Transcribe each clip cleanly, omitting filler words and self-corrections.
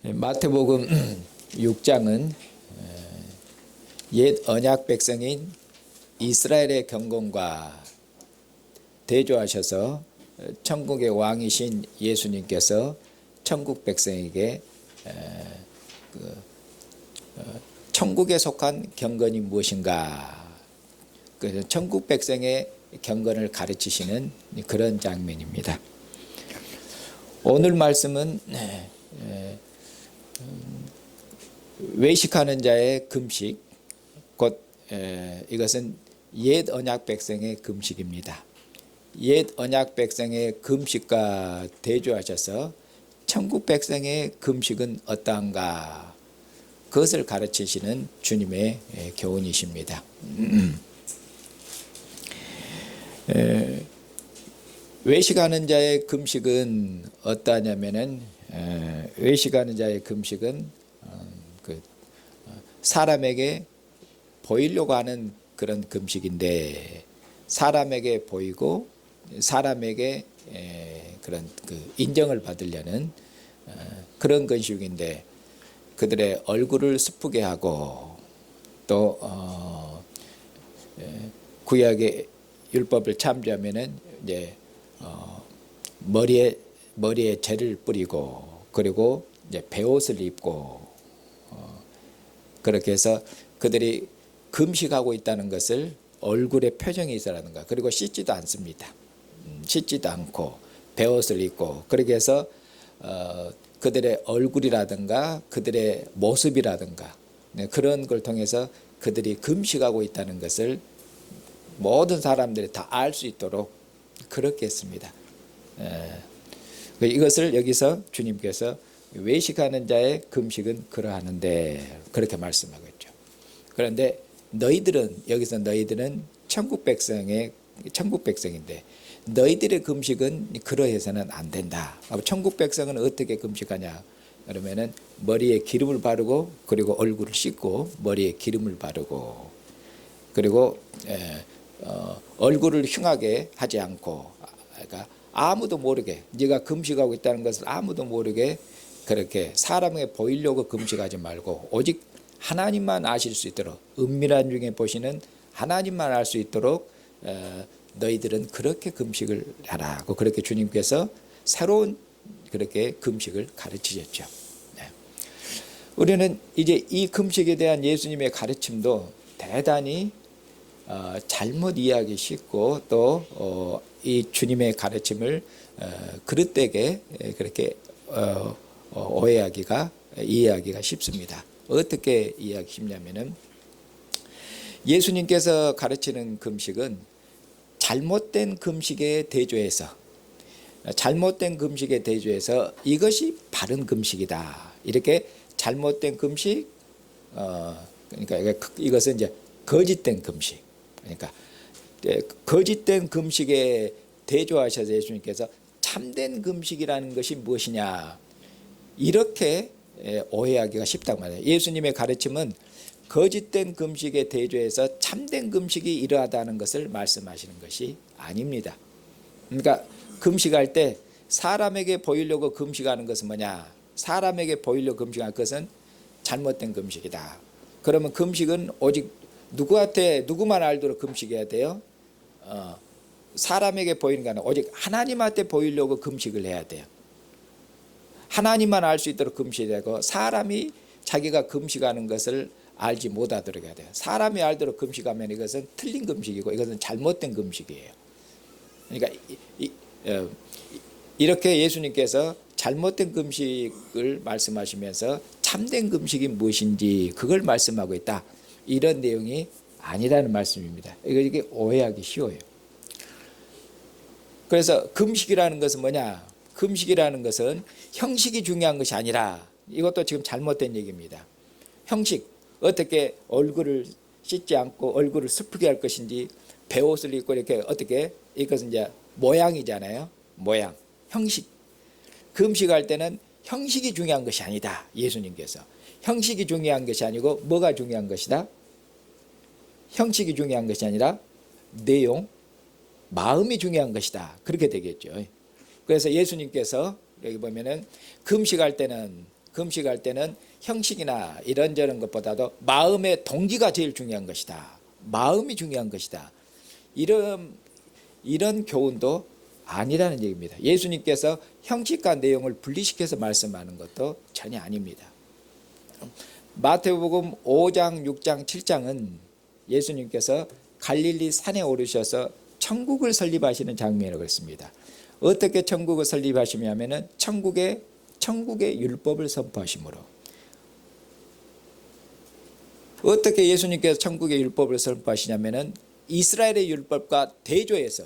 마태복음 6장은 옛 언약 백성인 이스라엘의 경건과 대조하셔서 천국의 왕이신 예수님께서 천국 백성에게 천국에 속한 경건이 무엇인가, 그래서 천국 백성의 경건을 가르치시는 그런 장면입니다. 오늘 말씀은 외식하는 자의 금식, 곧 이것은 옛 언약 백성의 금식입니다. 옛 언약 백성의 금식과 대조하셔서 천국 백성의 금식은 어떠한가, 그것을 가르치시는 주님의 교훈이십니다. 외식하는 자의 금식은 어떠하냐면은, 외식하는 자의 금식은 사람에게 보이려고 하는 그런 금식인데, 사람에게 보이고 사람에게 그런 인정을 받으려는 그런 금식인데, 그들의 얼굴을 스프게 하고 또 구약의 율법을 참조하면은 이제 머리에 재를 뿌리고, 그리고 이제 베옷을 입고, 그렇게 해서 그들이 금식하고 있다는 것을 얼굴에 표정이 있으라든가, 그리고 씻지도 않습니다. 씻지도 않고 베옷을 입고, 그렇게 해서 그들의 얼굴이라든가 그들의 모습이라든가 그런 걸 통해서 그들이 금식하고 있다는 것을 모든 사람들이 다 알 수 있도록 그렇게 했습니다. 이것을 여기서 주님께서 외식하는 자의 금식은 그러하는데, 그렇게 말씀하고 있죠. 그런데 너희들은, 여기서 너희들은 천국 백성인데 너희들의 금식은 그러해서는 안 된다. 천국 백성은 어떻게 금식하냐 그러면은 머리에 기름을 바르고, 그리고 얼굴을 씻고 머리에 기름을 바르고, 그리고 얼굴을 흉하게 하지 않고, 그러니까 아무도 모르게, 네가 금식하고 있다는 것을 아무도 모르게 그렇게 사람에게 보이려고 금식하지 말고, 오직 하나님만 아실 수 있도록, 은밀한 중에 보시는 하나님만 알 수 있도록 너희들은 그렇게 금식을 하라고, 그렇게 주님께서 새로운 그렇게 금식을 가르치셨죠. 우리는 이제 이 금식에 대한 예수님의 가르침도 대단히 잘못 이해하기 쉽고, 또 이 주님의 가르침을 그릇되게 그렇게 이해하기가 쉽습니다. 어떻게 이해하기 쉽냐면은, 예수님께서 가르치는 금식은 잘못된 금식에 대조해서 이것이 바른 금식이다, 이렇게 잘못된 금식, 그러니까 이것은 이제 거짓된 금식, 그러니까 거짓된 금식에 대조하셔서 예수님께서 참된 금식이라는 것이 무엇이냐, 이렇게 오해하기가 쉽다고 말해요. 예수님의 가르침은 거짓된 금식에 대조해서 참된 금식이 이러하다는 것을 말씀하시는 것이 아닙니다. 그러니까 금식할 때 사람에게 보이려고 금식하는 것은 뭐냐, 사람에게 보이려고 금식하는 것은 잘못된 금식이다. 그러면 금식은 오직 누구만 알도록 금식해야 돼요? 사람에게 보이는 게 아니라 오직 하나님한테 보이려고 금식을 해야 돼요. 하나님만 알 수 있도록 금식하고, 사람이 자기가 금식하는 것을 알지 못하도록 해야 돼요. 사람이 알도록 금식하면 이것은 틀린 금식이고, 이것은 잘못된 금식이에요. 그러니까 이렇게 예수님께서 잘못된 금식을 말씀하시면서 참된 금식이 무엇인지 그걸 말씀하고 있다, 이런 내용이 아니라는 말씀입니다. 이게 오해하기 쉬워요. 그래서 금식이라는 것은 뭐냐, 금식이라는 것은 형식이 중요한 것이 아니라, 이것도 지금 잘못된 얘기입니다. 형식, 어떻게 얼굴을 씻지 않고 얼굴을 스프게 할 것인지, 베옷을 입고 이렇게 어떻게, 이것은 이제 모양이잖아요. 모양, 형식. 금식할 때는 형식이 중요한 것이 아니다. 예수님께서 형식이 중요한 것이 아니고 뭐가 중요한 것이다? 형식이 중요한 것이 아니라 내용, 마음이 중요한 것이다, 그렇게 되겠죠. 그래서 예수님께서 여기 보면은 금식할 때는 금식할 때는 형식이나 이런저런 것보다도 마음의 동기가 제일 중요한 것이다. 마음이 중요한 것이다. 이런 교훈도 아니라는 얘기입니다. 예수님께서 형식과 내용을 분리시켜서 말씀하는 것도 전혀 아닙니다. 마태복음 5장, 6장, 7장은 예수님께서 갈릴리 산에 오르셔서 천국을 설립하시는 장면이라고 했습니다. 어떻게 천국을 설립하시냐면은 천국의 율법을 선포하심으로. 어떻게 예수님께서 천국의 율법을 선포하시냐면은 이스라엘의 율법과 대조해서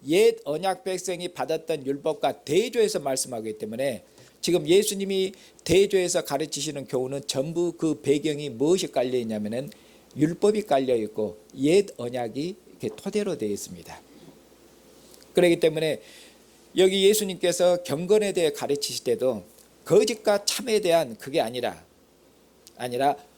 옛 언약 백성이 받았던 율법과 대조해서 말씀하기 때문에 지금 예수님이 대조해서 가르치시는 교훈은 전부 그 배경이 무엇이 깔려 있냐면은 율법이 깔려 있고 옛 언약이 이렇게 토대로 되어 있습니다. 그렇기 때문에 여기 예수님께서 경건에 대해 가르치실 때도 거짓과 참에 대한 그게 아니라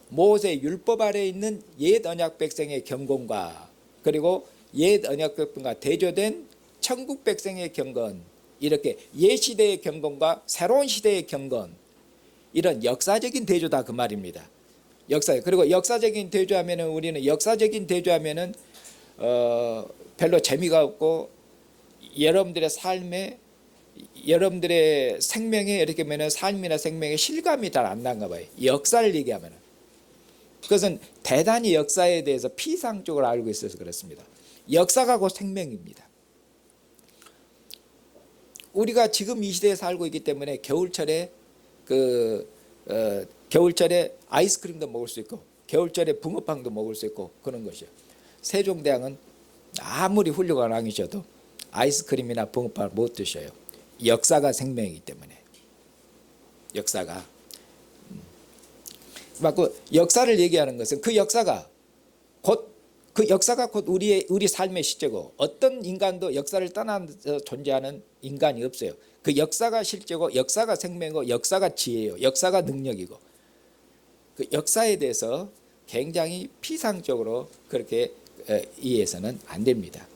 모세 율법 아래에 있는 옛 언약 백성의 경건과 그리고 옛 언약 백성과 대조된 천국 백성의 경건, 이렇게 옛 시대의 경건과 새로운 시대의 경건, 이런 역사적인 대조다 그 말입니다. 그리고 역사적인 대조하면은 우리는 역사적인 대조하면은 별로 재미가 없고 여러분들의 삶에 여러분들의 생명에 이렇게 하면은 삶이나 생명에 실감이 잘 안 나는가 봐요. 역사를 얘기하면은 그것은 대단히 역사에 대해서 피상적으로 알고 있어서 그렇습니다. 역사가 곧 생명입니다. 우리가 지금 이 시대에 살고 있기 때문에 겨울철에 겨울철에 아이스크림도 먹을 수 있고 겨울철에 붕어빵도 먹을 수 있고 그런 것이요. 세종대왕은 아무리 훌륭한 왕이셔도 아이스크림이나 붕어빵을 못 드셔요. 역사가 생명이기 때문에. 역사가 역사를 얘기하는 것은 그 역사가 곧 우리 삶의 실제고 어떤 인간도 역사를 떠나서 존재하는 인간이 없어요. 그 역사가 실제고 역사가 생명이고 역사가 지혜예요. 역사가 능력이고 그 역사에 대해서 굉장히 피상적으로 그렇게 이해해서는 안 됩니다.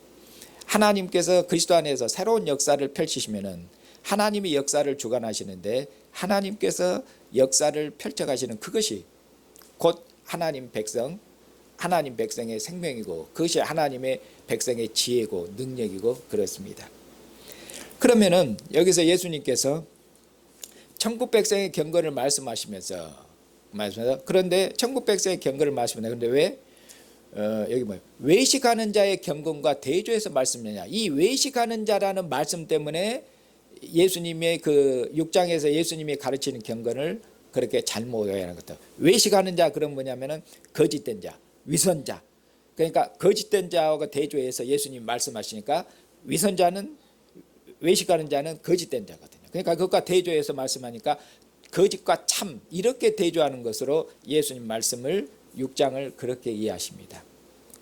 하나님께서 그리스도 안에서 새로운 역사를 펼치시면은 하나님이 역사를 주관하시는데 하나님께서 역사를 펼쳐가시는 그것이 곧 하나님 백성의 생명이고 그것이 하나님의 백성의 지혜고 능력이고 그렇습니다. 그러면은 여기서 예수님께서 천국 백성의 경건을 말씀하시면서 그런데 천국 백성의 경건을 말씀하시는데 그런데 왜 여기 외식하는 자의 경건과 대조해서 말씀하냐? 이 외식하는 자라는 말씀 때문에 예수님의 그 6장에서 예수님이 가르치는 경건을 그렇게 잘못 오해하는 것도. 외식하는 자 그런 뭐냐면은 거짓된 자, 위선자. 그러니까 거짓된 자와 대조해서 예수님 말씀하시니까 외식하는 자는 거짓된 자거든요. 그러니까 그것과 대조해서 말씀하니까 거짓과 참 이렇게 대조하는 것으로 예수님 말씀을 6장을 그렇게 이해하십니다.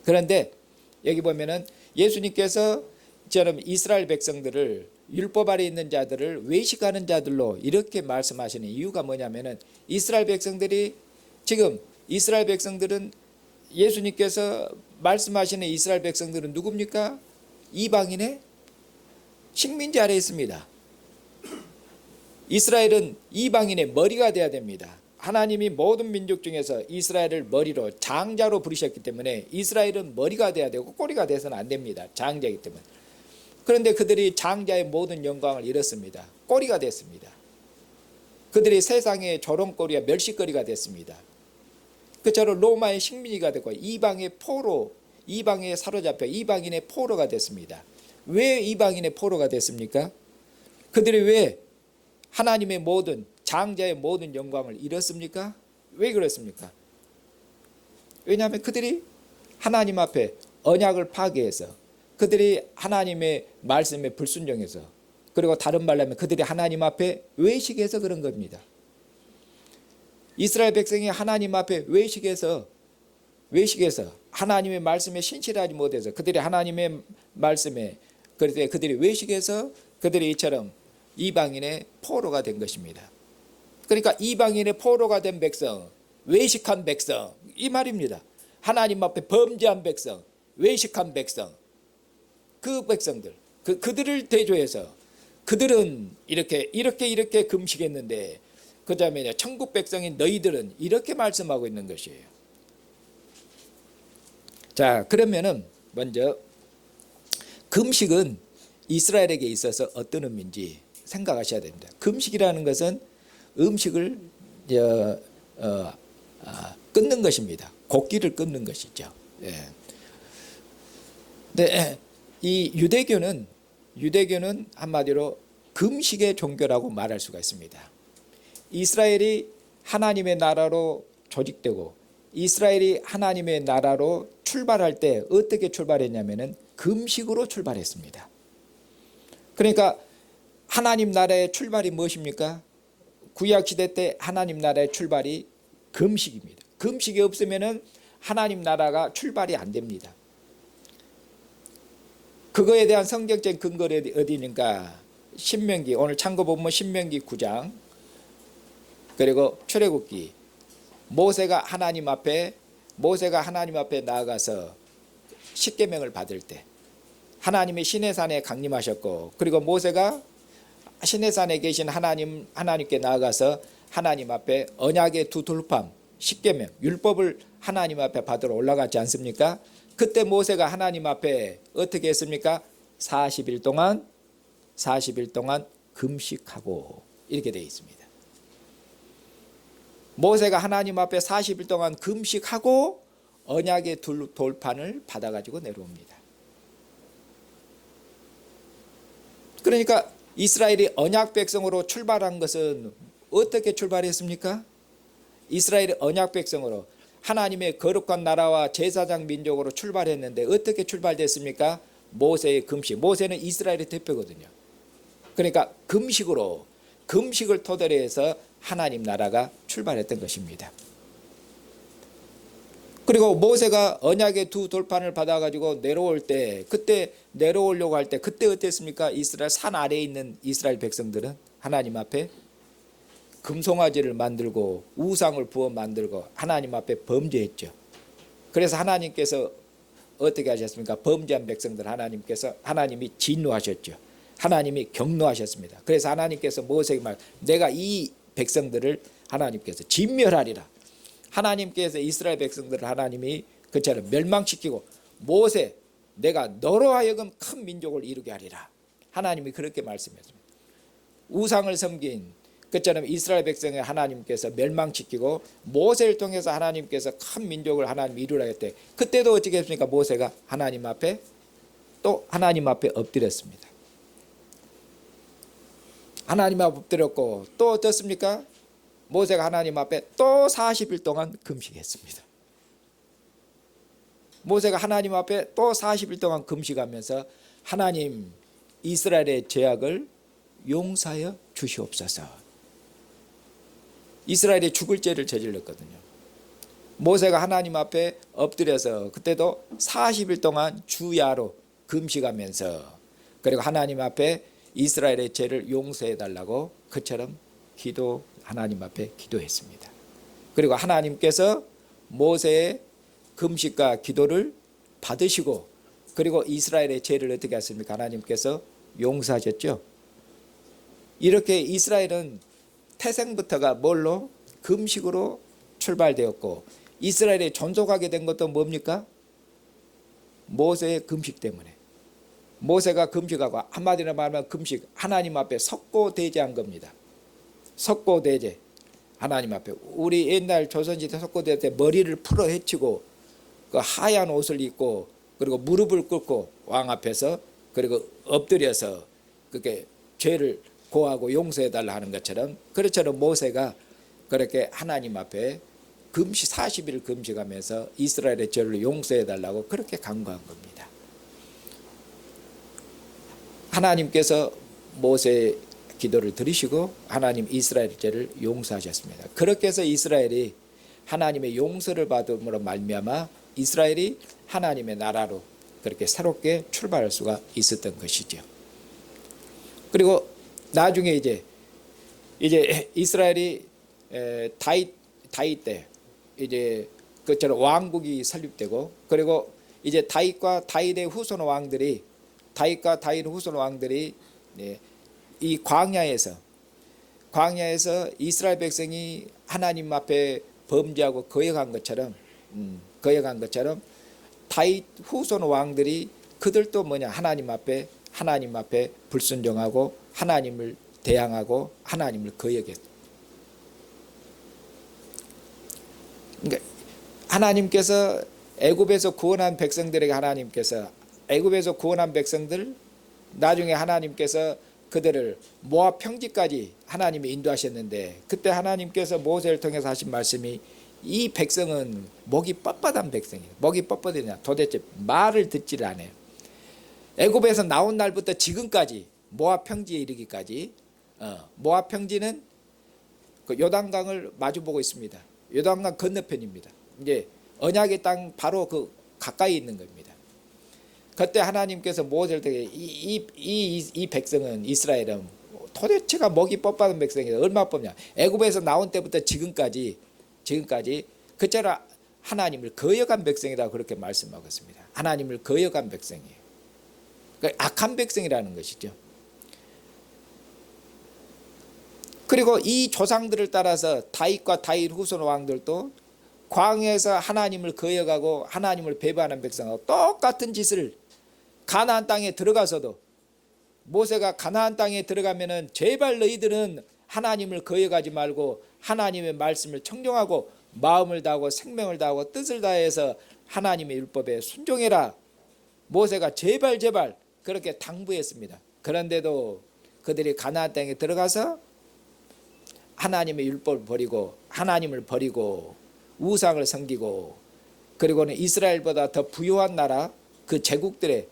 그런데 여기 보면은 예수님께서 저는 이스라엘 백성들을 율법 아래 있는 자들을 외식하는 자들로 이렇게 말씀하시는 이유가 뭐냐면은 이스라엘 백성들은 예수님께서 말씀하시는 이스라엘 백성들은 누굽니까? 이방인의 식민지 아래에 있습니다. 이스라엘은 이방인의 머리가 되어야 됩니다. 하나님이 모든 민족 중에서 이스라엘을 머리로 장자로 부르셨기 때문에 이스라엘은 머리가 되어야 되고 꼬리가 돼서는 안 됩니다. 장자이기 때문에. 그런데 그들이 장자의 모든 영광을 잃었습니다. 꼬리가 됐습니다. 그들이 세상의 조롱거리와 멸시거리가 됐습니다. 그처럼 로마의 식민지가 되고 이방의 사로잡혀 이방인의 포로가 됐습니다. 왜 이방인의 포로가 됐습니까? 그들이 왜 하나님의 모든 장자의 모든 영광을 잃었습니까? 왜 그렇습니까? 왜냐하면 그들이 하나님 앞에 언약을 파괴해서 그들이 하나님의 말씀에 불순종해서 그리고 다른 말로 하면 그들이 하나님 앞에 외식해서 그런 겁니다. 이스라엘 백성이 하나님 앞에 외식해서 하나님의 말씀에 신실하지 못해서 그들이 하나님의 말씀에 그들이 외식해서 그들이 이처럼 이방인의 포로가 된 것입니다. 그러니까 이방인의 포로가 된 백성, 외식한 백성 이 말입니다. 하나님 앞에 범죄한 백성, 외식한 백성 그 백성들 그들을 대조해서 그들은 이렇게 금식했는데 그다음에 천국 백성인 너희들은 이렇게 말씀하고 있는 것이에요. 자, 그러면은 먼저 금식은 이스라엘에게 있어서 어떤 의미인지 생각하셔야 됩니다. 금식이라는 것은 음식을 끊는 것입니다. 곡기를 끊는 것이죠. 예. 네, 이 유대교는 한마디로 금식의 종교라고 말할 수가 있습니다. 이스라엘이 하나님의 나라로 조직되고 이스라엘이 하나님의 나라로 출발할 때 어떻게 출발했냐면은 금식으로 출발했습니다. 그러니까 하나님 나라의 출발이 무엇입니까? 구약 시대 때 하나님 나라의 출발이 금식입니다. 금식이 없으면은 하나님 나라가 출발이 안 됩니다. 그거에 대한 성경적 근거를 어디니까 신명기, 오늘 참고 보면 신명기 9장 그리고 출애굽기, 모세가 하나님 앞에 나아가서 십계명을 받을 때 하나님이 시내산에 강림하셨고, 그리고 모세가 시내산에 계신 하나님께 나아가서 하나님 앞에 언약의 두 돌판 십계명 율법을 하나님 앞에 받으러 올라갔지 않습니까? 그때 모세가 하나님 앞에 어떻게 했습니까? 40일 동안 금식하고 이렇게 되어 있습니다. 모세가 하나님 앞에 40일 동안 금식하고 언약의 돌판을 받아가지고 내려옵니다. 그러니까 이스라엘이 언약 백성으로 출발한 것은 어떻게 출발했습니까? 이스라엘이 언약 백성으로 하나님의 거룩한 나라와 제사장 민족으로 출발했는데 어떻게 출발됐습니까? 모세의 금식. 모세는 이스라엘의 대표거든요. 그러니까 금식을 토대로 해서 하나님 나라가 출발했던 것입니다. 그리고 모세가 언약의 두 돌판을 받아가지고 내려올 때, 그때 내려오려고 할 때 그때 어땠습니까? 이스라엘 산 아래에 있는 이스라엘 백성들은 하나님 앞에 금송아지를 만들고 우상을 부어 만들고 하나님 앞에 범죄했죠. 그래서 하나님께서 어떻게 하셨습니까? 범죄한 백성들 하나님이 진노하셨죠. 하나님이 경노하셨습니다. 그래서 하나님께서 모세에게 내가 이 백성들을 하나님께서 진멸하리라. 하나님께서 이스라엘 백성들을 하나님이 그처럼 멸망시키고 모세 내가 너로 하여금 큰 민족을 이루게 하리라. 하나님이 그렇게 말씀했습니다. 우상을 섬긴 그처럼 이스라엘 백성을 하나님께서 멸망시키고 모세를 통해서 하나님께서 큰 민족을 하나님 이루라 했대. 그때도 어떻게 했습니까? 모세가 하나님 앞에 엎드렸습니다. 하나님 앞에 엎드렸고 또 어떻습니까? 모세가 하나님 앞에 또 40일 동안 금식했습니다. 모세가 하나님 앞에 또 40일 동안 금식하면서 하나님 이스라엘의 죄악을 용서하여 주시옵소서. 이스라엘이 죽을 죄를 저질렀거든요. 모세가 하나님 앞에 엎드려서 그때도 40일 동안 주야로 금식하면서 그리고 하나님 앞에 이스라엘의 죄를 용서해 달라고 그처럼 하나님 앞에 기도했습니다. 그리고 하나님께서 모세의 금식과 기도를 받으시고 그리고 이스라엘의 죄를 어떻게 하십니까? 하나님께서 용서하셨죠. 이렇게 이스라엘은 태생부터가 뭘로? 금식으로 출발되었고 이스라엘이 존속하게 된 것도 뭡니까? 모세의 금식 때문에. 모세가 금식하고 한마디로 말하면 금식, 하나님 앞에 석고대제한 겁니다. 석고대제, 하나님 앞에. 우리 옛날 조선시대 석고대제 때 머리를 풀어 헤치고 그 하얀 옷을 입고 그리고 무릎을 꿇고 왕 앞에서 그리고 엎드려서 그렇게 죄를 고하고 용서해달라 하는 것처럼 그렇처럼 모세가 그렇게 하나님 앞에 40일 금식하면서 이스라엘의 죄를 용서해달라고 그렇게 간구한 겁니다. 하나님께서 모세의 기도를 들으시고 하나님 이스라엘의 죄를 용서하셨습니다. 그렇게 해서 이스라엘이 하나님의 용서를 받음으로 말미암아 이스라엘이 하나님의 나라로 그렇게 새롭게 출발할 수가 있었던 것이죠. 그리고 나중에 이제 이스라엘이 다윗 때 이제 그처럼 왕국이 설립되고 그리고 이제 다윗과 다윗의 후손 왕들이 이 광야에서 광야에서 이스라엘 백성이 하나님 앞에 범죄하고 거역한 것처럼 다윗 후손 왕들이 그들도 뭐냐 하나님 앞에 불순종하고 하나님을 대항하고 하나님을 거역했다. 그러니까 하나님께서 애굽에서 구원한 백성들에게 애굽에서 구원한 백성들 나중에 하나님께서 그들을 모압 평지까지 하나님이 인도하셨는데 그때 하나님께서 모세를 통해서 하신 말씀이 이 백성은 목이 뻣뻣한 백성이에요. 목이 뻣뻣하냐 도대체 말을 듣지를 않아요. 애굽에서 나온 날부터 지금까지 모압 평지에 이르기까지 모압 평지는 그 요단강을 마주보고 있습니다. 요단강 건너편입니다. 이제 언약의 땅 바로 그 가까이 있는 겁니다. 그때 하나님께서 모세를 통해 이 백성은 이스라엘은 도대체가 목이 뻣뻣한 백성이다. 얼마나 뻣냐. 애굽에서 나온 때부터 지금까지 그처럼 하나님을 거역한 백성이다 그렇게 말씀하고 있습니다. 하나님을 거역한 백성이에요. 그러니까 악한 백성이라는 것이죠. 그리고 이 조상들을 따라서 다윗과 다윗 후손 왕들도 광야에서 하나님을 거역하고 하나님을 배반하는 백성하고 똑같은 짓을 가나안 땅에 들어가서도 모세가 가나안 땅에 들어가면은 제발 너희들은 하나님을 거역하지 말고 하나님의 말씀을 청종하고 마음을 다하고 생명을 다하고 뜻을 다해서 하나님의 율법에 순종해라. 모세가 제발 그렇게 당부했습니다. 그런데도 그들이 가나안 땅에 들어가서 하나님의 율법을 버리고 하나님을 버리고 우상을 섬기고 그리고는 이스라엘보다 더 부유한 나라 그 제국들의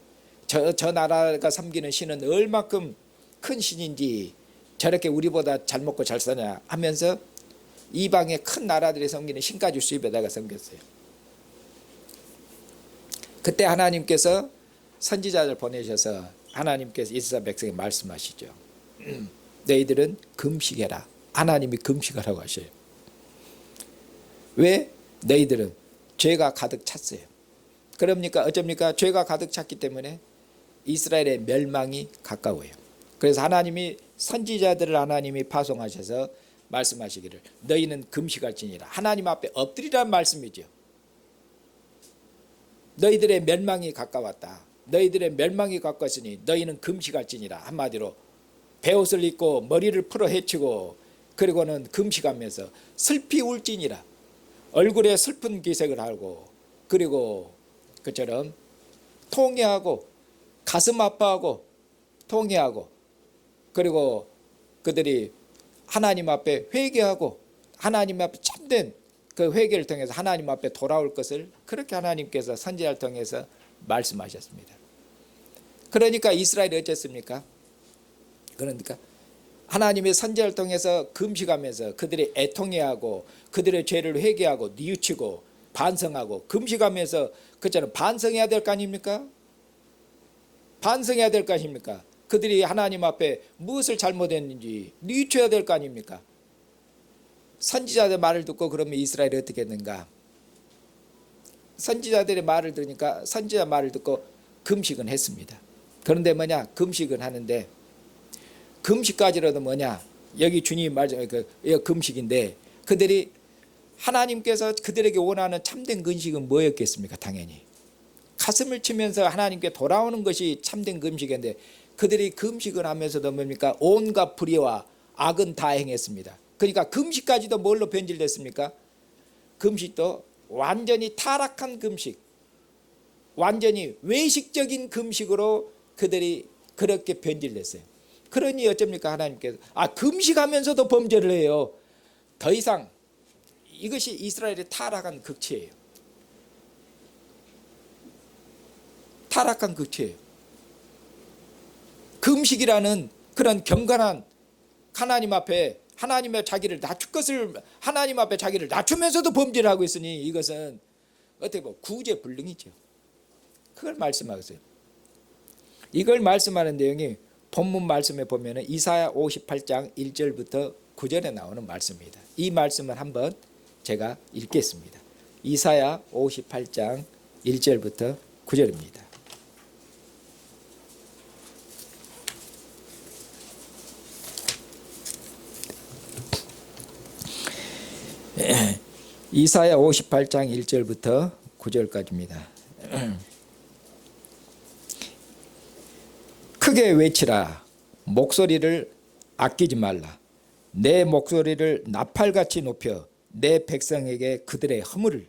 저 나라가 섬기는 신은 얼마큼 큰 신인지 저렇게 우리보다 잘 먹고 잘 사냐 하면서 이방의 큰 나라들이 섬기는 신까지 수입에다가 섬겼어요. 그때 하나님께서 선지자를 보내셔서 하나님께서 이스라엘 백성에 말씀하시죠. 너희들은 금식해라. 하나님이 금식하라고 하셔요. 왜? 너희들은 죄가 가득 찼어요. 그럽니까? 어쩝니까? 죄가 가득 찼기 때문에 이스라엘의 멸망이 가까워요. 그래서 하나님이 선지자들을 하나님이 파송하셔서 말씀하시기를 너희는 금식할지니라. 하나님 앞에 엎드리라는 말씀이죠. 너희들의 멸망이 가까웠다. 너희들의 멸망이 가까웠으니 너희는 금식할지니라. 한마디로 베옷을 입고 머리를 풀어 헤치고 그리고는 금식하면서 슬피 울지니라. 얼굴에 슬픈 기색을 하고 그리고 그처럼 통회하고 가슴 아파하고 통회하고 그리고 그들이 하나님 앞에 회개하고 하나님 앞에 참된 그 회개를 통해서 하나님 앞에 돌아올 것을 그렇게 하나님께서 선지자를 통해서 말씀하셨습니다. 그러니까 이스라엘이 어쨌습니까? 그러니까 하나님의 선지자를 통해서 금식하면서 그들이 애통해하고 그들의 죄를 회개하고 뉘우치고 반성하고 금식하면서 그처럼 반성해야 될 거 아닙니까? 반성해야 될 거 아닙니까? 그들이 하나님 앞에 무엇을 잘못했는지 뉘우쳐야 될 거 아닙니까? 선지자들의 말을 듣고 그러면 이스라엘이 어떻게 했는가? 선지자들의 말을 들으니까 선지자 말을 듣고 금식은 했습니다. 그런데 뭐냐? 금식은 하는데 금식까지라도 뭐냐? 여기 주님이 말씀 금식인데 그들이 하나님께서 그들에게 원하는 참된 금식은 뭐였겠습니까? 당연히 가슴을 치면서 하나님께 돌아오는 것이 참된 금식인데 그들이 금식을 하면서도 뭡니까? 온갖 불의와 악은 다 행했습니다. 그러니까 금식까지도 뭘로 변질됐습니까? 금식도 완전히 타락한 금식, 완전히 외식적인 금식으로 그들이 그렇게 변질됐어요. 그러니 어쩝니까? 하나님께서 금식하면서도 범죄를 해요. 더 이상 이것이 이스라엘의 타락한 극치예요. 타락한 극치예요. 금식이라는 그런 경건한 하나님 앞에 하나님의 자기를 낮출 것을 하나님 앞에 자기를 낮추면서도 범죄를 하고 있으니 이것은 어떻게 보면 구제불능이죠. 그걸 말씀하세요. 이걸 말씀하는 내용이 본문 말씀에 보면 이사야 58장 1절부터 9절에 나오는 말씀입니다. 이 말씀을 한번 제가 읽겠습니다. 이사야 58장 1절부터 9절입니다. 이사야 58장 1절부터 9절까지입니다. 크게 외치라. 목소리를 아끼지 말라. 내 목소리를 나팔같이 높여 내 백성에게 그들의 허물을,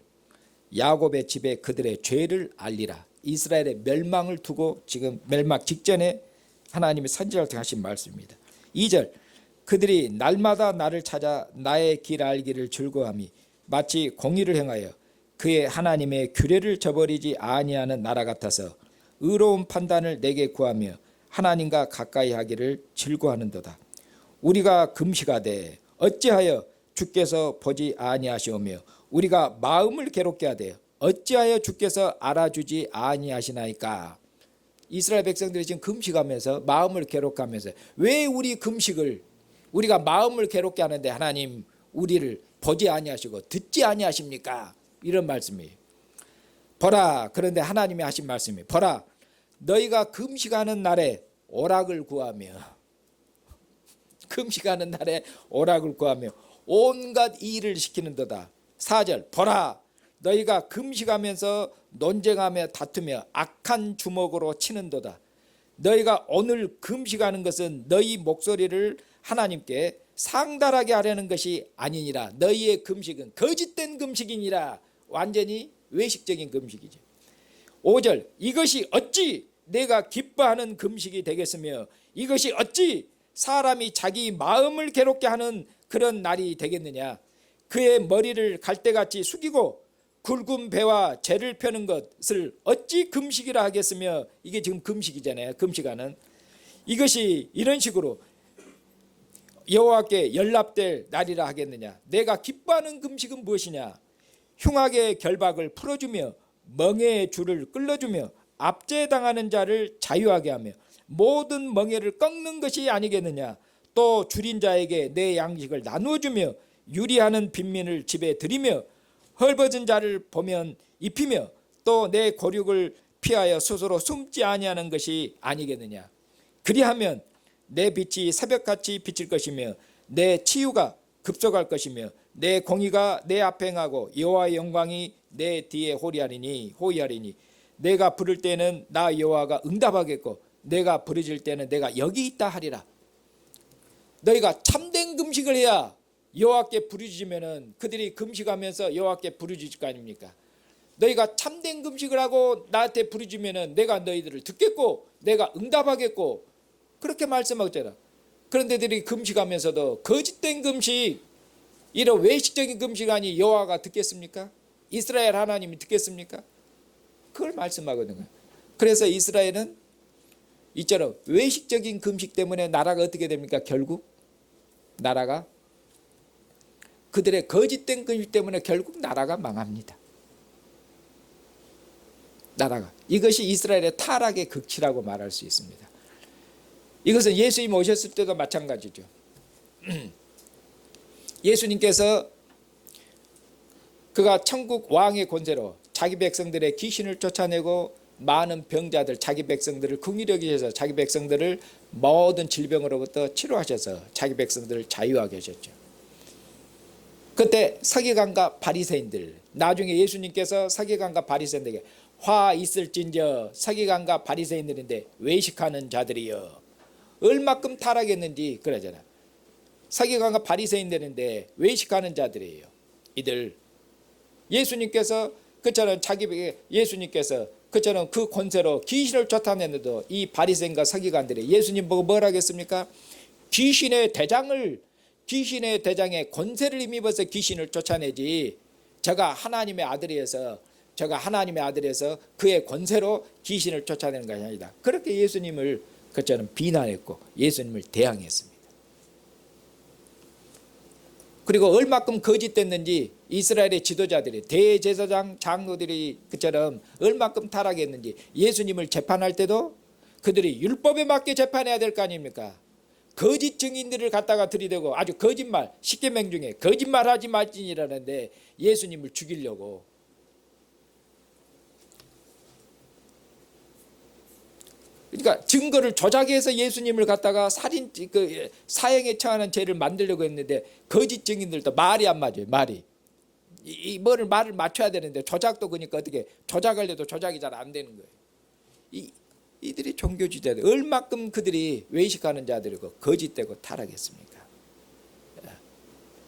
야곱의 집에 그들의 죄를 알리라. 이스라엘의 멸망을 두고 지금 멸망 직전에 하나님이 선지자를 통해 하신 말씀입니다. 2절, 그들이 날마다 나를 찾아 나의 길 알기를 즐거워함이 마치 공의를 행하여 그의 하나님의 규례를 저버리지 아니하는 나라 같아서 의로운 판단을 내게 구하며 하나님과 가까이 하기를 즐거워하는도다. 우리가 금식하되 어찌하여 주께서 보지 아니하시오며 우리가 마음을 괴롭게 하되 어찌하여 주께서 알아주지 아니하시나이까. 이스라엘 백성들이 지금 금식하면서 마음을 괴롭게 하면서 왜 우리 금식을 우리가 마음을 괴롭게 하는데 하나님 우리를 보지 아니하시고 듣지 아니하십니까? 이런 말씀이에요. 보라, 그런데 하나님이 하신 말씀이에요. 보라, 너희가 금식하는 날에 오락을 구하며 금식하는 날에 오락을 구하며 온갖 일을 시키는도다. 4절, 보라, 너희가 금식하면서 논쟁하며 다투며 악한 주먹으로 치는도다. 너희가 오늘 금식하는 것은 너희 목소리를 하나님께 상달하게 하려는 것이 아니니라. 너희의 금식은 거짓된 금식이니라. 완전히 외식적인 금식이죠. 5절, 이것이 어찌 내가 기뻐하는 금식이 되겠으며 이것이 어찌 사람이 자기 마음을 괴롭게 하는 그런 날이 되겠느냐. 그의 머리를 갈대같이 숙이고 굵은 배와 재를 펴는 것을 어찌 금식이라 하겠으며. 이게 지금 금식이잖아요. 금식하는 이것이 이런 식으로 여호와께 연락될 날이라 하겠느냐. 내가 기뻐하는 금식은 무엇이냐. 흉악의 결박을 풀어주며 멍에의 줄을 끌어주며 압제당하는 자를 자유하게 하며 모든 멍에를 꺾는 것이 아니겠느냐. 또 줄인 자에게 내 양식을 나누어주며 유리하는 빈민을 집에 들이며 헐벗은 자를 보면 입히며 또 내 고륙을 피하여 스스로 숨지 아니하는 것이 아니겠느냐. 그리하면 내 빛이 새벽같이 비칠 것이며 내 치유가 급속할 것이며 내 공의가 내 앞에 행하고 여호와의 영광이 내 뒤에 호위하리니 내가 부를 때는 나 여호와가 응답하겠고 내가 부르짖을 때는 내가 여기 있다 하리라. 너희가 참된 금식을 해야 여호와께 부르짖으면은 그들이 금식하면서 여호와께 부르짖을 거 아닙니까? 너희가 참된 금식을 하고 나한테 부르짖으면은 내가 너희들을 듣겠고 내가 응답하겠고 그렇게 말씀하잖아. 그런데 들이 금식하면서도 거짓된 금식, 이런 외식적인 금식 아니 여호와가 듣겠습니까? 이스라엘 하나님이 듣겠습니까? 그걸 말씀하거든요. 그래서 이스라엘은 이처럼 외식적인 금식 때문에 나라가 어떻게 됩니까? 결국 나라가 그들의 거짓된 금식 때문에 결국 나라가 망합니다. 나라가. 이것이 이스라엘의 타락의 극치라고 말할 수 있습니다. 이것은 예수님 오셨을 때도 마찬가지죠. 예수님께서 그가 천국 왕의 권세로 자기 백성들의 귀신을 쫓아내고 많은 병자들, 자기 백성들을 긍휼히 여기셔서 자기 백성들을 모든 질병으로부터 치료하셔서 자기 백성들을 자유하게 하셨죠. 그때 서기관과 바리새인들, 나중에 예수님께서 서기관과 바리새인들에게 화 있을진저 서기관과 바리새인들인데 외식하는 자들이여 얼마큼 타락했는지 그러잖아. 서기관과 바리새인들인데 외식하는 자들이에요. 이들 예수님께서 그처럼 예수님께서 그처럼 그 권세로 귀신을 쫓아냈는데도 이 바리새인과 서기관들이 예수님 보고 뭘 하겠습니까? 귀신의 대장에 권세를 힘입어서 귀신을 쫓아내지 저가 하나님의 아들이어서 그의 권세로 귀신을 쫓아내는 것이 아니다. 그렇게 예수님을 그처럼 비난했고 예수님을 대항했습니다. 그리고 얼마큼 거짓됐는지 이스라엘의 지도자들이 대제사장 장로들이 그처럼 얼마큼 타락했는지 예수님을 재판할 때도 그들이 율법에 맞게 재판해야 될 거 아닙니까? 거짓 증인들을 갖다가 들이대고 아주 거짓말, 십계명 중에 거짓말하지 말지니라는데 예수님을 죽이려고. 그러니까 증거를 조작해서 예수님을 갖다가 사형에 처하는 죄를 만들려고 했는데 거짓 증인들도 말이 안 맞아요. 말이 이 뭐를 말을 맞춰야 되는데 조작도 그러니까 어떻게 조작을 해도 조작이 잘 안 되는 거예요. 이들이 종교주의자들 얼마큼 그들이 외식하는 자들이고 거짓되고 타락했습니까?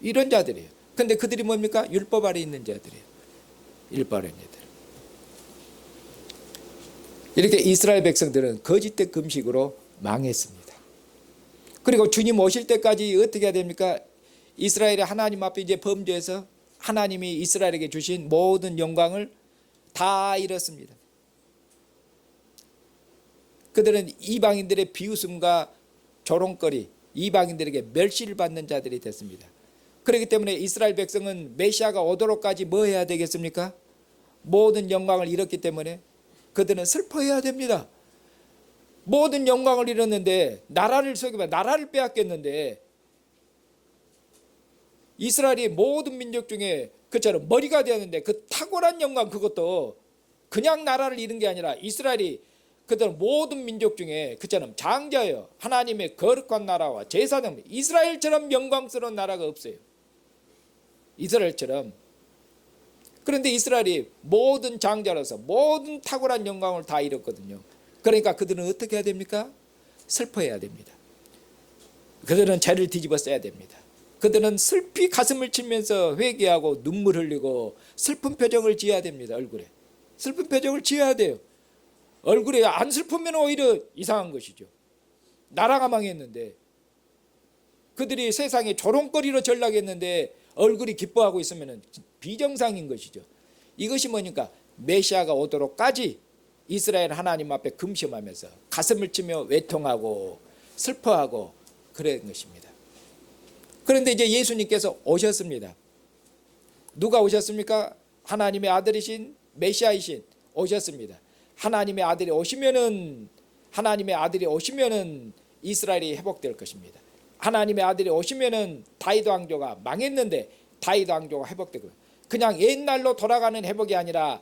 이런 자들이에요. 근데 그들이 뭡니까? 율법 아래 있는 자들이에요. 율법 아래 있는 자들. 이렇게 이스라엘 백성들은 거짓된 금식으로 망했습니다. 그리고 주님 오실 때까지 어떻게 해야 됩니까? 이스라엘이 하나님 앞에 이제 범죄해서 하나님이 이스라엘에게 주신 모든 영광을 다 잃었습니다. 그들은 이방인들의 비웃음과 조롱거리, 이방인들에게 멸시를 받는 자들이 됐습니다. 그렇기 때문에 이스라엘 백성은 메시아가 오도록까지 뭐 해야 되겠습니까? 모든 영광을 잃었기 때문에 그들은 슬퍼해야 됩니다. 모든 영광을 잃었는데 나라를 나라를 빼앗겼는데 이스라엘이 모든 민족 중에 그처럼 머리가 되었는데 그 탁월한 영광 그것도 그냥 나라를 잃은 게 아니라 이스라엘이 그들은 모든 민족 중에 그처럼 장자예요. 하나님의 거룩한 나라와 제사장 이스라엘처럼 영광스러운 나라가 없어요. 이스라엘처럼. 그런데 이스라엘이 모든 장자로서 모든 탁월한 영광을 다 잃었거든요. 그러니까 그들은 어떻게 해야 됩니까? 슬퍼해야 됩니다. 그들은 죄를 뒤집어 써야 됩니다. 그들은 슬피 가슴을 치면서 회개하고 눈물 흘리고 슬픈 표정을 지어야 됩니다. 얼굴에 슬픈 표정을 지어야 돼요. 얼굴에 안 슬프면 오히려 이상한 것이죠. 나라가 망했는데 그들이 세상에 조롱거리로 전락했는데 얼굴이 기뻐하고 있으면 비정상인 것이죠. 이것이 뭐니까 메시아가 오도록까지 이스라엘 하나님 앞에 금심하면서 가슴을 치며 외통하고 슬퍼하고 그런 것입니다. 그런데 이제 예수님께서 오셨습니다. 누가 오셨습니까? 하나님의 아들이신 메시아이신 오셨습니다. 하나님의 아들이 오시면은 이스라엘이 회복될 것입니다. 하나님의 아들이 오시면은 다윗 왕조가 망했는데 다윗 왕조가 회복되고 그냥 옛날로 돌아가는 회복이 아니라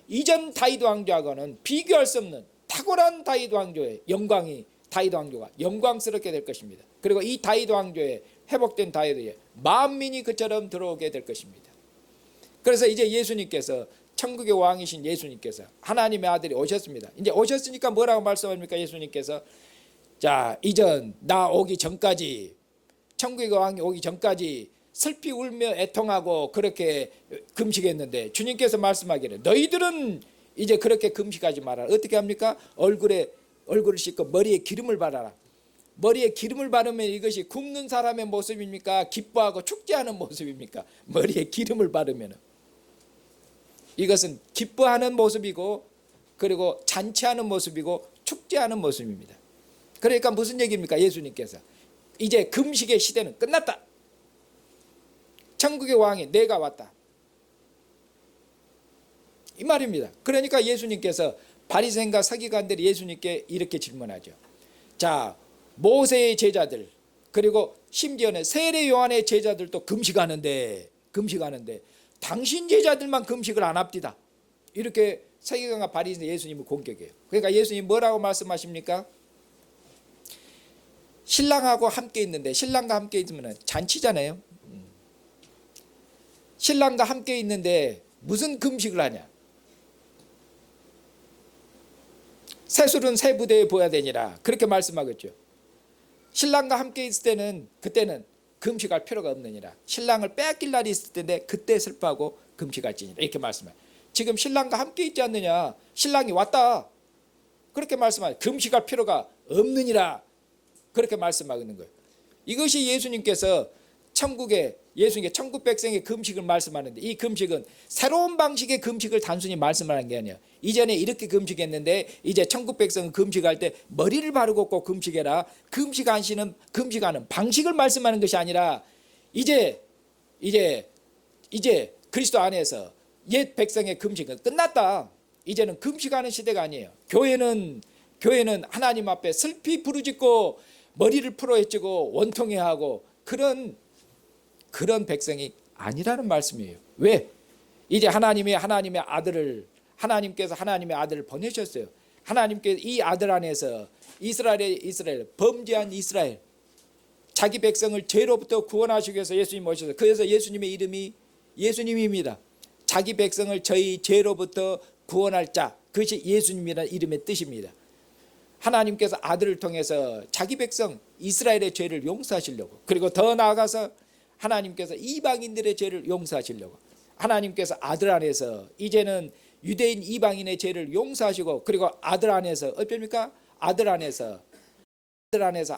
이전 다윗 왕조하고는 비교할 수 없는 탁월한 다윗 왕조의 영광이 다윗 왕조가 영광스럽게 될 것입니다. 그리고 이 다윗 왕조에 회복된 다윗의 만민이 그처럼 들어오게 될 것입니다. 그래서 이제 예수님께서 천국의 왕이신 예수님께서 하나님의 아들이 오셨습니다. 이제 오셨으니까 뭐라고 말씀합니까? 예수님께서 자 이전 나 오기 전까지 천국의 왕이 오기 전까지 슬피 울며 애통하고 그렇게 금식했는데 주님께서 말씀하기를 너희들은 이제 그렇게 금식하지 마라. 어떻게 합니까? 얼굴을 씻고 머리에 기름을 바라라. 머리에 기름을 바르면 이것이 굶는 사람의 모습입니까? 기뻐하고 축제하는 모습입니까? 머리에 기름을 바르면 이것은 기뻐하는 모습이고 그리고 잔치하는 모습이고 축제하는 모습입니다. 그러니까 무슨 얘기입니까? 예수님께서 이제 금식의 시대는 끝났다. 천국의 왕이 내가 왔다. 이 말입니다. 그러니까 예수님께서 바리새인과 서기관들이 예수님께 이렇게 질문하죠. 자, 모세의 제자들 그리고 심지어는 세례 요한의 제자들도 금식하는데 당신 제자들만 금식을 안 합디다. 이렇게 서기관과 바리새인 예수님을 공격해요. 그러니까 예수님 뭐라고 말씀하십니까? 신랑하고 함께 있는데 신랑과 함께 있으면 잔치잖아요. 신랑과 함께 있는데 무슨 금식을 하냐? 새술은 새 부대에 보야 되니라 그렇게 말씀하겠죠. 신랑과 함께 있을 때는 그때는 금식할 필요가 없느니라. 신랑을 빼앗길 날이 있을 텐데 그때 슬퍼하고 금식할지니라 이렇게 말씀해요. 지금 신랑과 함께 있지 않느냐? 신랑이 왔다. 그렇게 말씀하죠. 금식할 필요가 없느니라 그렇게 말씀하는 거예요. 이것이 예수님께서 천국 백성의 금식을 말씀하는데 이 금식은 새로운 방식의 금식을 단순히 말씀하는 게 아니에요. 이전에 이렇게 금식했는데 이제 천국 백성은 금식할 때 머리를 바르고 꼭 금식해라. 금식하는 방식을 말씀하는 것이 아니라 이제 그리스도 안에서 옛 백성의 금식은 끝났다. 이제는 금식하는 시대가 아니에요. 교회는 하나님 앞에 슬피 부르짖고 머리를 풀어헤치고 원통해하고 그런 백성이 아니라는 말씀이에요. 왜? 이제 하나님께서 하나님의 아들을 보내셨어요. 하나님께서 이 아들 안에서 이스라엘 범죄한 이스라엘 자기 백성을 죄로부터 구원하시기 위해서 예수님 오셔서 그래서 예수님의 이름이 예수님입니다. 자기 백성을 저희 죄로부터 구원할 자, 그것이 예수님이라는 이름의 뜻입니다. 하나님께서 아들을 통해서 자기 백성 이스라엘의 죄를 용서하시려고, 그리고 더 나아가서 하나님께서 이방인들의 죄를 용서하시려고, 하나님께서 아들 안에서 이제는 유대인 이방인의 죄를 용서하시고, 그리고 아들 안에서 어떻습니까? 아들 안에서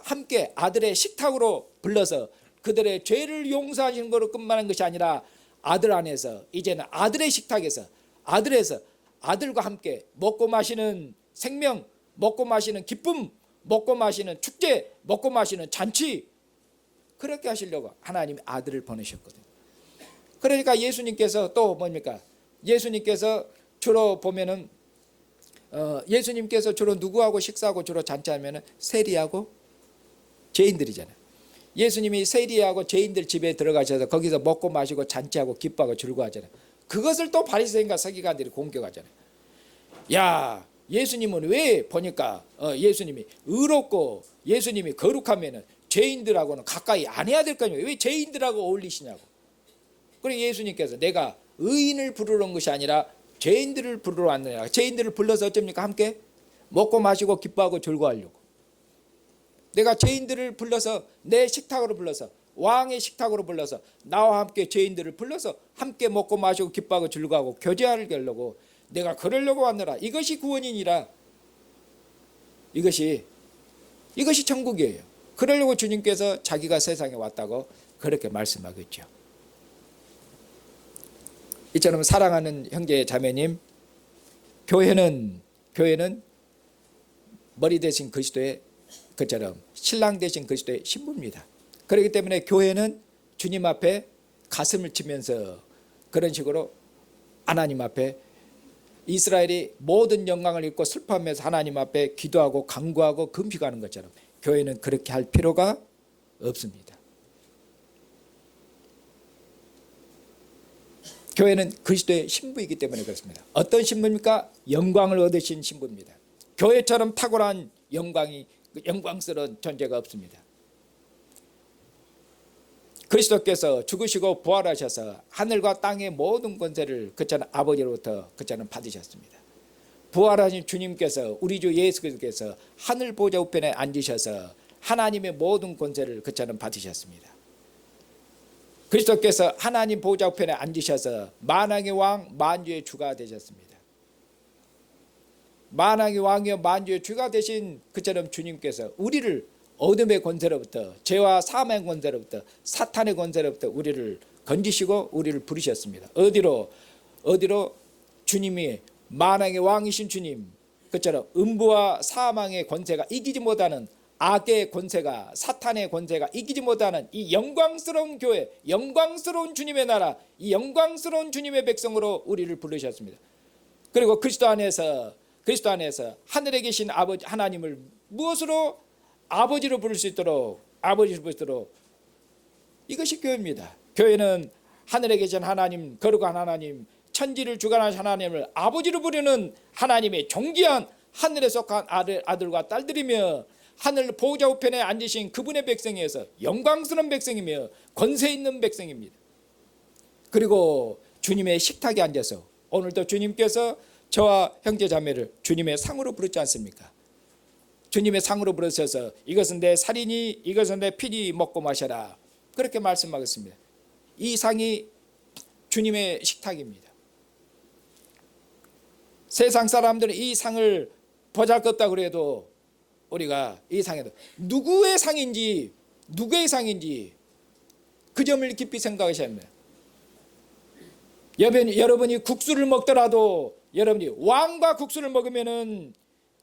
함께 아들의 식탁으로 불러서 그들의 죄를 용서하시는 것으로 끝나는 것이 아니라 아들 안에서 이제는 아들의 식탁에서 아들과 함께 먹고 마시는 생명, 먹고 마시는 기쁨, 먹고 마시는 축제, 먹고 마시는 잔치, 그렇게 하시려고 하나님이 아들을 보내셨거든요. 그러니까 예수님께서 또 뭡니까? 예수님께서 주로 보면은 예수님께서 주로 누구하고 식사하고 주로 잔치하면은 세리하고 죄인들이잖아요. 예수님이 세리하고 죄인들 집에 들어가셔서 거기서 먹고 마시고 잔치하고 기뻐하고 즐거워하잖아요. 그것을 또 바리새인과 서기관들이 공격하잖아요. 야, 예수님은 왜 보니까 예수님이 의롭고 예수님이 거룩하면은 죄인들하고는 가까이 안 해야 될 거 아니에요. 왜 죄인들하고 어울리시냐고. 그리고 예수님께서 내가 의인을 부르러 온 것이 아니라 죄인들을 부르러 왔느냐. 죄인들을 불러서 어쩝니까? 함께 먹고 마시고 기뻐하고 즐거워하려고. 내가 죄인들을 불러서 내 식탁으로 불러서 왕의 식탁으로 불러서 나와 함께 죄인들을 불러서 함께 먹고 마시고 기뻐하고 즐거워하고 교제하려고 내가 그러려고 왔느라. 이것이 구원이니라. 이것이 천국이에요. 그러려고 주님께서 자기가 세상에 왔다고 그렇게 말씀하고 있죠. 이처럼 사랑하는 형제 자매님, 교회는 머리 대신 그리스도의 그처럼 신랑 대신 그리스도의 신부입니다. 그렇기 때문에 교회는 주님 앞에 가슴을 치면서 그런 식으로 하나님 앞에 이스라엘이 모든 영광을 입고 슬퍼하면서 하나님 앞에 기도하고 간구하고 금식하는 것처럼 교회는 그렇게 할 필요가 없습니다. 교회는 그리스도의 신부이기 때문에 그렇습니다. 어떤 신부입니까? 영광을 얻으신 신부입니다. 교회처럼 탁월한 영광스러운 존재가 없습니다. 그리스도께서 죽으시고 부활하셔서 하늘과 땅의 모든 권세를 그처럼 아버지로부터 그처럼 받으셨습니다. 부활하신 주님께서 우리 주 예수 그리스도께서 하늘 보좌 우편에 앉으셔서 하나님의 모든 권세를 그처럼 받으셨습니다. 그리스도께서 하나님 보좌 우편에 앉으셔서 만왕의 왕 만주의 주가 되셨습니다. 만왕의 왕이여 만주의 주가 되신 그처럼 주님께서 우리를 어둠의 권세로부터 죄와 사망의 권세로부터 사탄의 권세로부터 우리를 건지시고 우리를 부르셨습니다. 어디로 주님이 만왕의 왕이신 주님 그처럼 음부와 사망의 권세가 이기지 못하는 악의 권세가 사탄의 권세가 이기지 못하는 이 영광스러운 교회, 영광스러운 주님의 나라, 이 영광스러운 주님의 백성으로 우리를 부르셨습니다. 그리고 그리스도 안에서 하늘에 계신 아버지 하나님을 무엇으로 아버지로 부를 수 있도록 이것이 교회입니다. 교회는 하늘에 계신 하나님, 거룩한 하나님, 천지를 주관하신 하나님을 아버지로 부르는 하나님의 존귀한 하늘에 속한 아들과 딸들이며 하늘 보좌 우편에 앉으신 그분의 백성에서 영광스러운 백성이며 권세 있는 백성입니다. 그리고 주님의 식탁에 앉아서 오늘도 주님께서 저와 형제 자매를 주님의 상으로 부르지 않습니까? 주님의 상으로 부르셔서 이것은 내 살이니 이것은 내 피니 먹고 마셔라 그렇게 말씀하겠습니다. 이 상이 주님의 식탁입니다. 세상 사람들은 이 상을 보잘것없다고 그래도 우리가 이 상에도 누구의 상인지 그 점을 깊이 생각하셔야 합니다. 여러분이 국수를 먹더라도 여러분이 왕과 국수를 먹으면은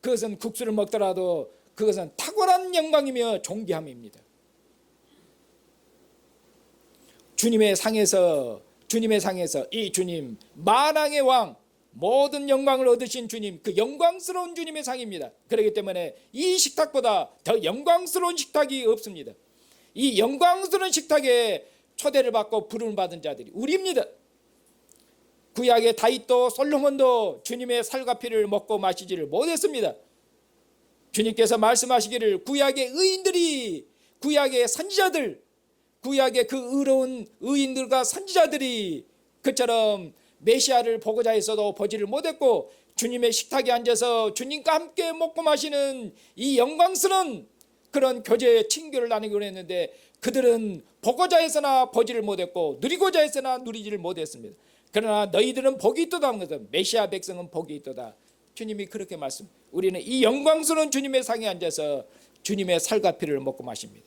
그것은 국수를 먹더라도 그것은 탁월한 영광이며 존귀함입니다. 주님의 상에서 이 주님 만왕의 왕 모든 영광을 얻으신 주님 그 영광스러운 주님의 상입니다. 그렇기 때문에 이 식탁보다 더 영광스러운 식탁이 없습니다. 이 영광스러운 식탁에 초대를 받고 부름을 받은 자들이 우리입니다. 구약의 다윗도 솔로몬도 주님의 살과 피를 먹고 마시지를 못했습니다. 주님께서 말씀하시기를 구약의 의인들이 구약의 선지자들 구약의 그 의로운 의인들과 선지자들이 그처럼 메시아를 보고자 했어도 보지를 못했고 주님의 식탁에 앉아서 주님과 함께 먹고 마시는 이 영광스러운 그런 교제의 친교를 나누기로 했는데 그들은 보고자 해서나 보지를 못했고 누리고자 해서나 누리지를 못했습니다. 그러나 너희들은 복이 있도다 하는 것은 메시아 백성은 복이 있도다. 주님이 그렇게 말씀. 우리는 이 영광스러운 주님의 상에 앉아서 주님의 살과 피를 먹고 마십니다.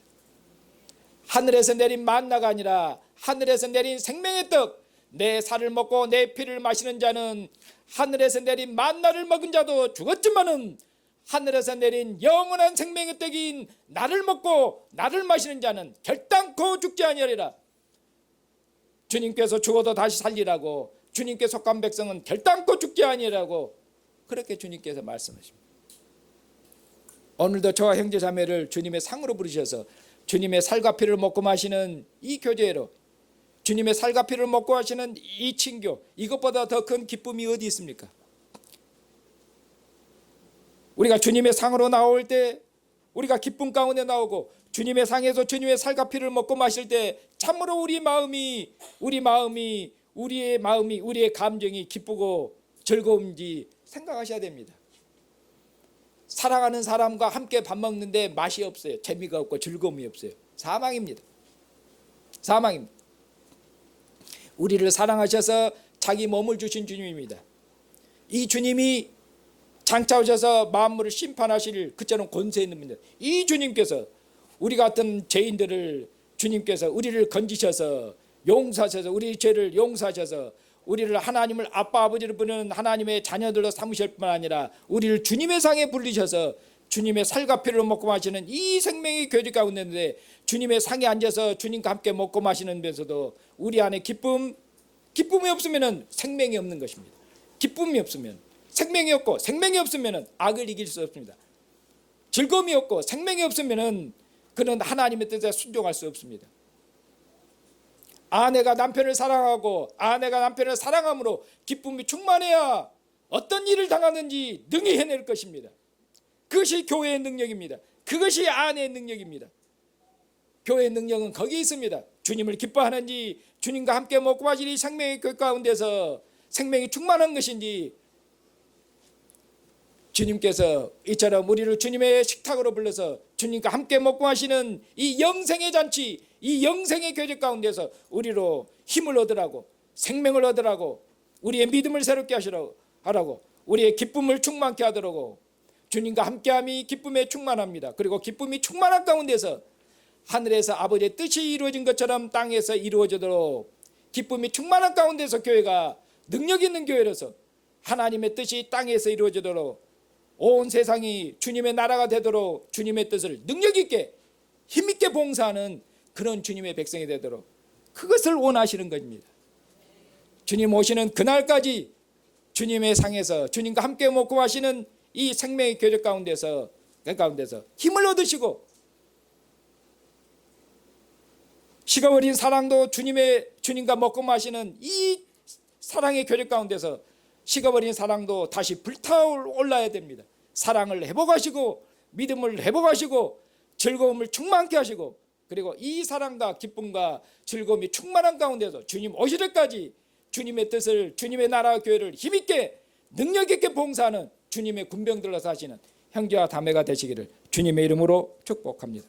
하늘에서 내린 만나가 아니라 하늘에서 내린 생명의 떡, 내 살을 먹고 내 피를 마시는 자는 하늘에서 내린 만나를 먹은 자도 죽었지만은 하늘에서 내린 영원한 생명의 떡인 나를 먹고 나를 마시는 자는 결단코 죽지 아니하리라. 주님께서 죽어도 다시 살리라고, 주님께 속한 백성은 결단코 죽지 아니하리라고 그렇게 주님께서 말씀하십니다. 오늘도 저와 형제 자매를 주님의 상으로 부르셔서 주님의 살과 피를 먹고 마시는 이 교제로, 주님의 살과 피를 먹고 하시는 이 친교, 이것보다 더 큰 기쁨이 어디 있습니까? 우리가 주님의 상으로 나올 때 우리가 기쁨 가운데 나오고 주님의 상에서 주님의 살과 피를 먹고 마실 때 참으로 우리의 마음이 우리의 감정이 기쁘고 즐거운지 생각하셔야 됩니다. 사랑하는 사람과 함께 밥 먹는데 맛이 없어요. 재미가 없고 즐거움이 없어요. 사망입니다. 사망입니다. 우리를 사랑하셔서 자기 몸을 주신 주님입니다. 이 주님이 장차 오셔서 만물을 심판하실 그처럼 권세 있는 분입니다. 이 주님께서 우리 같은 죄인들을 주님께서 우리를 건지셔서 용서하셔서 우리 죄를 용서하셔서 우리를 하나님을 아빠 아버지를 부르는 하나님의 자녀들로 삼으실 뿐 아니라 우리를 주님의 상에 불리셔서 주님의 살과 피를 먹고 마시는 이 생명의 교제 가운데 있는데 주님의 상에 앉아서 주님과 함께 먹고 마시면서도 우리 안에 기쁨이 없으면 생명이 없는 것입니다. 기쁨이 없으면 생명이 없고 생명이 없으면 악을 이길 수 없습니다. 즐거움이 없고 생명이 없으면 그는 하나님의 뜻에 순종할 수 없습니다. 아내가 남편을 사랑하고 아내가 남편을 사랑함으로 기쁨이 충만해야 어떤 일을 당하는지 능히 해낼 것입니다. 그것이 교회의 능력입니다. 그것이 아내의 능력입니다. 교회의 능력은 거기 있습니다. 주님을 기뻐하는지 주님과 함께 먹고 마실 이 생명의 그 가운데서 생명이 충만한 것인지 주님께서 이처럼 우리를 주님의 식탁으로 불러서 주님과 함께 먹고 마시는 이 영생의 잔치, 이 영생의 교제 가운데서 우리로 힘을 얻으라고, 생명을 얻으라고, 우리의 믿음을 새롭게 하라고, 우리의 기쁨을 충만케 하도록 주님과 함께함이 기쁨에 충만합니다. 그리고 기쁨이 충만한 가운데서 하늘에서 아버지의 뜻이 이루어진 것처럼 땅에서 이루어지도록 기쁨이 충만한 가운데서 교회가 능력 있는 교회로서 하나님의 뜻이 땅에서 이루어지도록 온 세상이 주님의 나라가 되도록 주님의 뜻을 능력 있게 힘있게 봉사하는 그런 주님의 백성이 되도록 그것을 원하시는 것입니다. 주님 오시는 그날까지 주님의 상에서 주님과 함께 먹고 마시는 이 생명의 교제 가운데서 힘을 얻으시고 식어버린 사랑도 주님과 먹고 마시는 이 사랑의 교제 가운데서 식어버린 사랑도 다시 불타올라야 됩니다. 사랑을 회복하시고 믿음을 회복하시고 즐거움을 충만케 하시고 그리고 이 사랑과 기쁨과 즐거움이 충만한 가운데서 주님 오실 때까지 주님의 뜻을 주님의 나라 교회를 힘있게 능력 있게 봉사하는 주님의 군병들로 사시는 형제와 자매가 되시기를 주님의 이름으로 축복합니다.